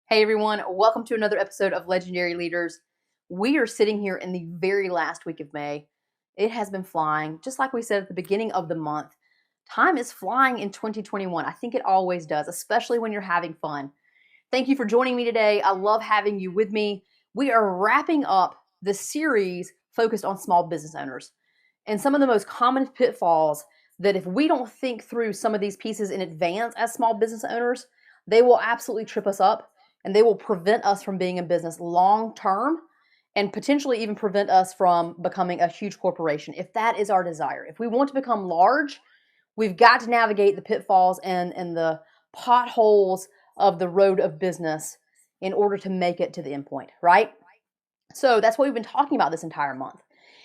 Hey everyone, welcome to another episode of Legendary Leaders. We are sitting here in the very last week of May. It has been flying, just like we said at the beginning of the month. Time is flying in 2021. I think it always does, especially when you're having fun. Thank you for joining me today. I love having you with me. We are wrapping up the series focused on small business owners and some of the most common pitfalls that if we don't think through some of these pieces in advance as small business owners, they will absolutely trip us up and they will prevent us from being in business long term and potentially even prevent us from becoming a huge corporation if that is our desire. If we want to become large, we've got to navigate the pitfalls and the potholes of the road of business in order to make it to the end point, right? So that's what we've been talking about this entire month.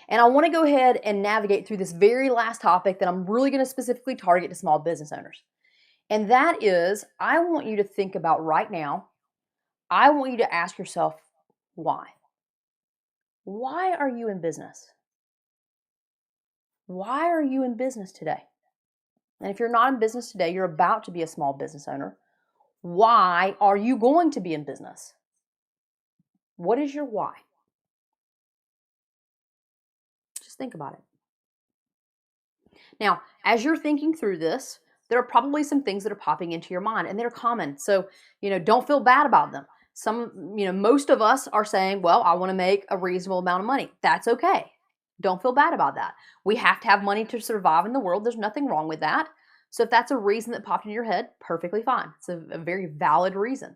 And I want to go ahead and navigate through this very last topic that I'm really going to specifically target to small business owners. And that is, I want you to think about right now, I want you to ask yourself, why? Why are you in business? Why are you in business today? And if you're not in business today, you're about to be a small business owner. Why are you going to be in business? What is your why? Just think about it. Now, as you're thinking through this, there are probably some things that are popping into your mind and they're common. So, don't feel bad about them. Most of us are saying, well, I want to make a reasonable amount of money. That's okay. Don't feel bad about that. We have to have money to survive in the world. There's nothing wrong with that. So if that's a reason that popped in your head, perfectly fine. It's a very valid reason.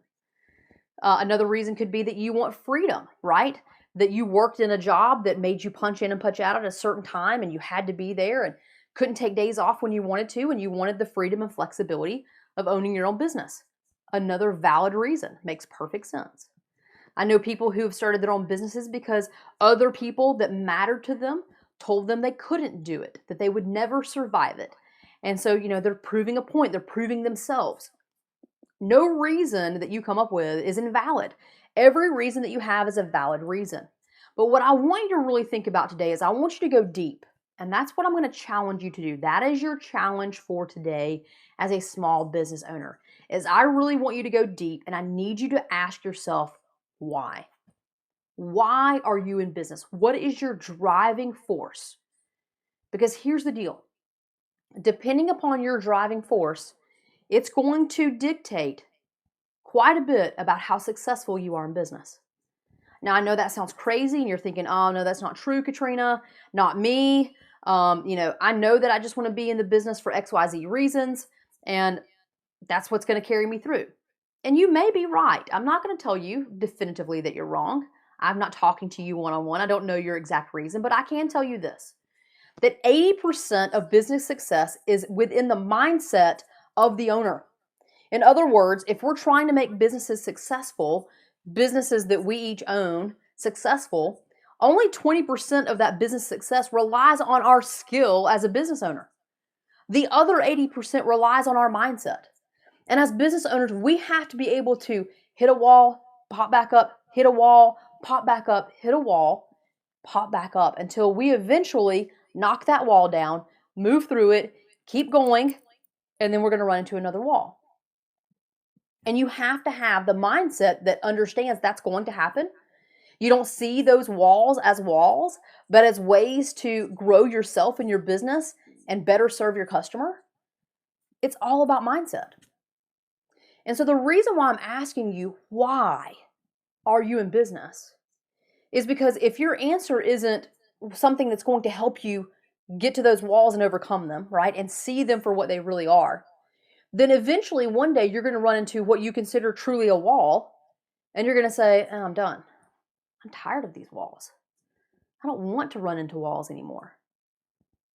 Another reason could be that you want freedom, right? That you worked in a job that made you punch in and punch out at a certain time and you had to be there and couldn't take days off when you wanted to, and you wanted the freedom and flexibility of owning your own business. Another valid reason. Makes perfect sense. I know people who have started their own businesses because other people that mattered to them told them they couldn't do it, that they would never survive it. And so, they're proving a point, they're proving themselves. No reason that you come up with is invalid. Every reason that you have is a valid reason. But what I want you to really think about today is I want you to go deep. And that's what I'm going to challenge you to do. That is your challenge for today as a small business owner. Is I really want you to go deep and I need you to ask yourself why. Why are you in business? What is your driving force? Because here's the deal. Depending upon your driving force, it's going to dictate quite a bit about how successful you are in business. Now, I know that sounds crazy and you're thinking, oh, no, that's not true, Katrina, not me. I know that I just want to be in the business for XYZ reasons, and that's what's going to carry me through. And you may be right. I'm not going to tell you definitively that you're wrong. I'm not talking to you one-on-one. I don't know your exact reason, but I can tell you this, that 80% of business success is within the mindset of the owner. In other words, if we're trying to make businesses successful, businesses that we each own successful, only 20% of that business success relies on our skill as a business owner. The other 80% relies on our mindset. And as business owners, we have to be able to hit a wall, pop back up, hit a wall, pop back up, hit a wall, pop back up until we eventually knock that wall down, move through it, keep going, and then we're going to run into another wall. And you have to have the mindset that understands that's going to happen. You don't see those walls as walls, but as ways to grow yourself and your business and better serve your customer. It's all about mindset. And so the reason why I'm asking you, why are you in business, is because if your answer isn't something that's going to help you get to those walls and overcome them, right, and see them for what they really are, then eventually one day you're going to run into what you consider truly a wall, and you're going to say, oh, I'm done. I'm tired of these walls. I don't want to run into walls anymore.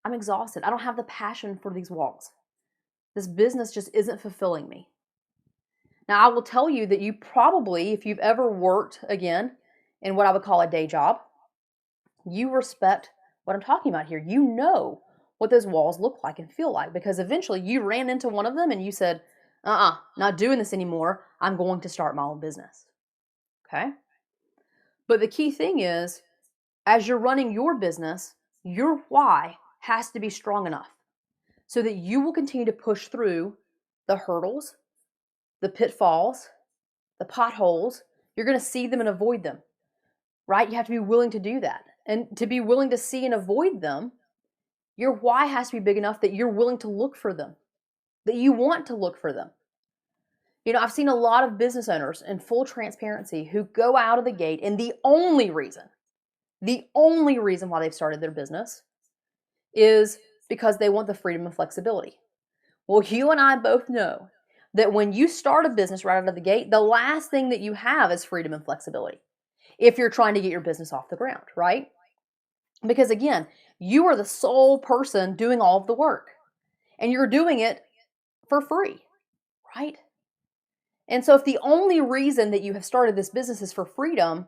I'm exhausted. I don't have the passion for these walls. This business just isn't fulfilling me. Now, I will tell you that you probably, if you've ever worked, again, in what I would call a day job, you respect what I'm talking about here. You know what those walls look like and feel like because eventually you ran into one of them and you said, not doing this anymore. I'm going to start my own business. Okay? But the key thing is, as you're running your business, your why has to be strong enough so that you will continue to push through the hurdles, the pitfalls, the potholes, you're going to see them and avoid them, right? You have to be willing to do that. And to be willing to see and avoid them, your why has to be big enough that you're willing to look for them, that you want to look for them. I've seen a lot of business owners in full transparency who go out of the gate, and the only reason why they've started their business is because they want the freedom and flexibility. Well, you and I both know that when you start a business right out of the gate, the last thing that you have is freedom and flexibility if you're trying to get your business off the ground, right? Because again, you are the sole person doing all of the work, and you're doing it for free, right? And so if the only reason that you have started this business is for freedom,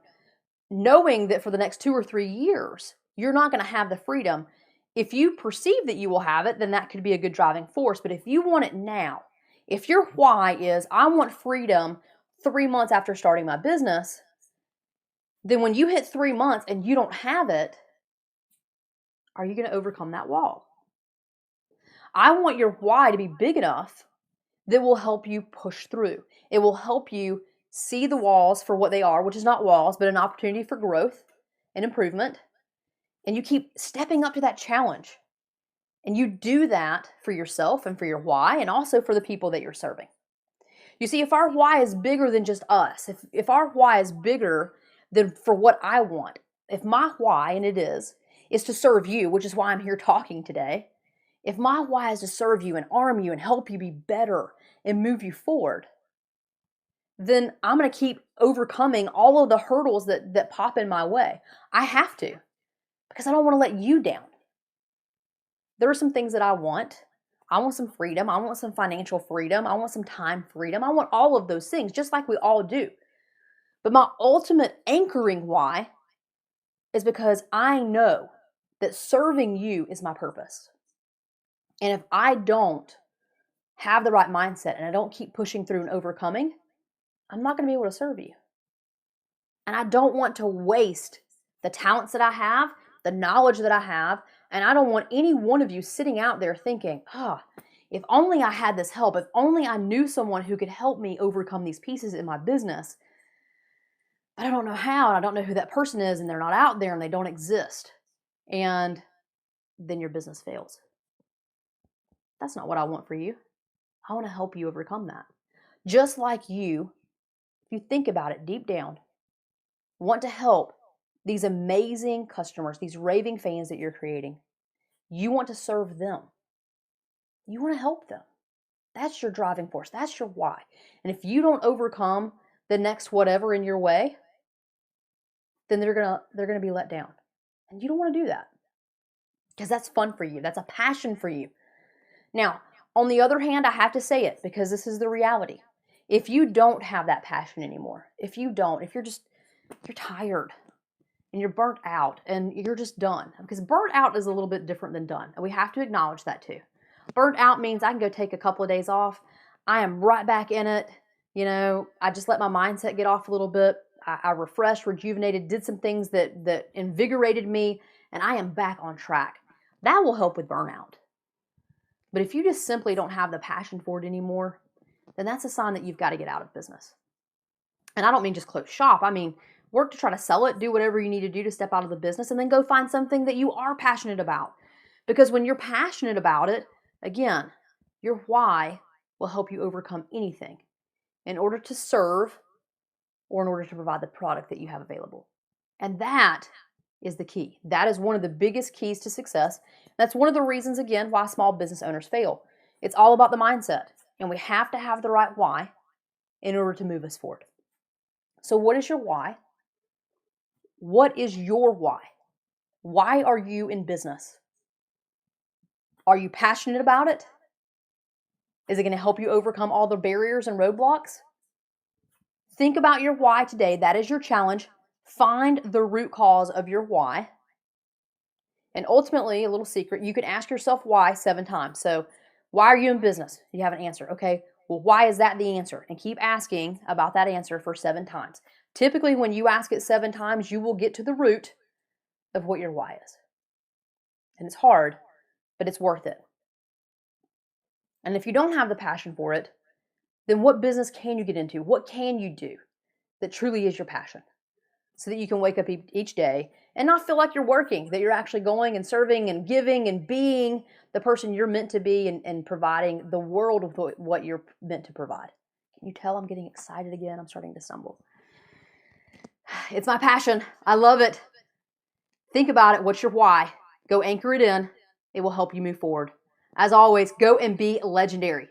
knowing that for the next 2 or 3 years, you're not going to have the freedom, if you perceive that you will have it, then that could be a good driving force. But if you want it now, if your why is, I want freedom 3 months after starting my business, then when you hit 3 months and you don't have it, are you going to overcome that wall? I want your why to be big enough that will help you push through. It will help you see the walls for what they are, which is not walls, but an opportunity for growth and improvement. And you keep stepping up to that challenge. And you do that for yourself and for your why, and also for the people that you're serving. You see, if our why is bigger than just us, if our why is bigger than for what I want, if my why, and it is to serve you, which is why I'm here talking today, if my why is to serve you and arm you and help you be better and move you forward, then I'm going to keep overcoming all of the hurdles that pop in my way. I have to, because I don't want to let you down. There are some things that I want. I want some freedom. I want some financial freedom. I want some time freedom. I want all of those things, just like we all do. But my ultimate anchoring why is because I know that serving you is my purpose. And if I don't have the right mindset and I don't keep pushing through and overcoming, I'm not going to be able to serve you. And I don't want to waste the talents that I have, the knowledge that I have, and I don't want any one of you sitting out there thinking, if only I had this help, if only I knew someone who could help me overcome these pieces in my business, but I don't know how, and I don't know who that person is, and they're not out there, and they don't exist. And then your business fails. That's not what I want for you. I want to help you overcome that. Just like you, if you think about it deep down, want to help these amazing customers, these raving fans that you're creating. You want to serve them. You want to help them. That's your driving force. That's your why. And if you don't overcome the next whatever in your way, then they're gonna be let down. And you don't want to do that, because that's fun for you. That's a passion for you. Now, on the other hand, I have to say it because this is the reality. If you don't have that passion anymore, if you're tired and you're burnt out and you're just done, because burnt out is a little bit different than done, and we have to acknowledge that too. Burnt out means I can go take a couple of days off. I am right back in it. I just let my mindset get off a little bit. I refreshed, rejuvenated, did some things that invigorated me, and I am back on track. That will help with burnout. But if you just simply don't have the passion for it anymore, then that's a sign that you've got to get out of business. And I don't mean just close shop. I mean, work to try to sell it, do whatever you need to do to step out of the business, and then go find something that you are passionate about. Because when you're passionate about it, again, your why will help you overcome anything in order to serve or in order to provide the product that you have available. And that is the key. That is one of the biggest keys to success. That's one of the reasons, again, why small business owners fail. It's all about the mindset. And we have to have the right why in order to move us forward. So what is your why? What is your why? Why are you in business? Are you passionate about it? Is it going to help you overcome all the barriers and roadblocks? Think about your why today. That is your challenge. Find the root cause of your why. And ultimately, a little secret, you can ask yourself why 7 times. So, why are you in business? You have an answer. Okay, well, why is that the answer? And keep asking about that answer for 7 times. Typically, when you ask it 7 times, you will get to the root of what your why is. And it's hard, but it's worth it. And if you don't have the passion for it, then what business can you get into? What can you do that truly is your passion so that you can wake up each day and not feel like you're working, that you're actually going and serving and giving and being the person you're meant to be and providing the world with what you're meant to provide. Can you tell I'm getting excited again? I'm starting to stumble. It's my passion. I love it. Think about it. What's your why? Go anchor it in. It will help you move forward. As always, go and be legendary.